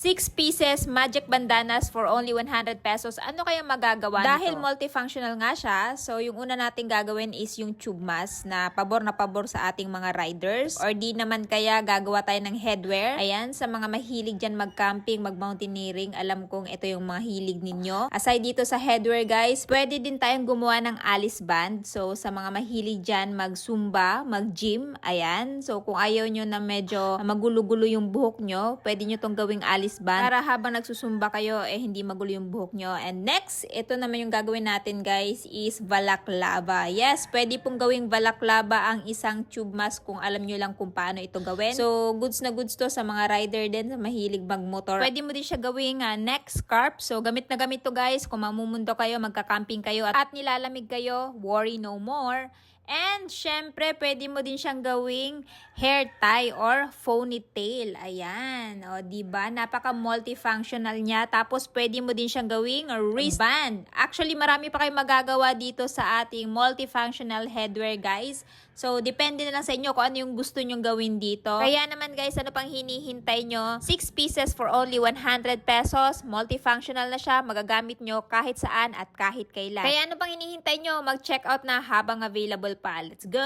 6 pieces magic bandanas for only 100 pesos. Ano kaya magagawa Dahil nito? Multifunctional nga siya, so yung una natin gagawin is yung tube mask na pabor sa ating mga riders. Or di naman kaya gagawa tayo ng headwear. Ayan, sa mga mahilig dyan mag-camping, mag-mountaineering, alam kong ito yung mga hilig ninyo. Aside dito sa headwear guys, pwede din tayong gumawa ng Alice band. So sa mga mahilig dyan mag-zumba, mag-gym, ayan. So kung ayaw nyo na medyo magulo-gulo yung buhok nyo, pwede nyo tong gawing Alice band para habang nagsusumba kayo hindi magulo yung buhok nyo. And next, ito naman yung gagawin natin guys is balaklava. Yes, pwede pong gawing balaklava ang isang tube mask kung alam nyo lang kung paano ito gawin. So goods na goods to sa mga rider din, sa mahilig magmotor. Pwede mo din siya gawing neck scarf. So gamit na gamit to guys kung mamumundo kayo, magka-camping kayo at nilalamig kayo, worry no more. And syempre, pwede mo din siyang gawing hair tie or ponytail. Ayan. O, diba? Napaka-multifunctional niya. Tapos, pwede mo din siyang gawing wristband. Actually, marami pa kayong magagawa dito sa ating multifunctional headwear, guys. So, depende na lang sa inyo kung ano yung gusto nyong gawin dito. Kaya naman, guys, ano pang hinihintay nyo? 6 pieces for only 100 pesos. Multifunctional na siya. Magagamit nyo kahit saan at kahit kailan. Kaya ano pang hinihintay nyo? Mag-check out na habang available pa. Let's go!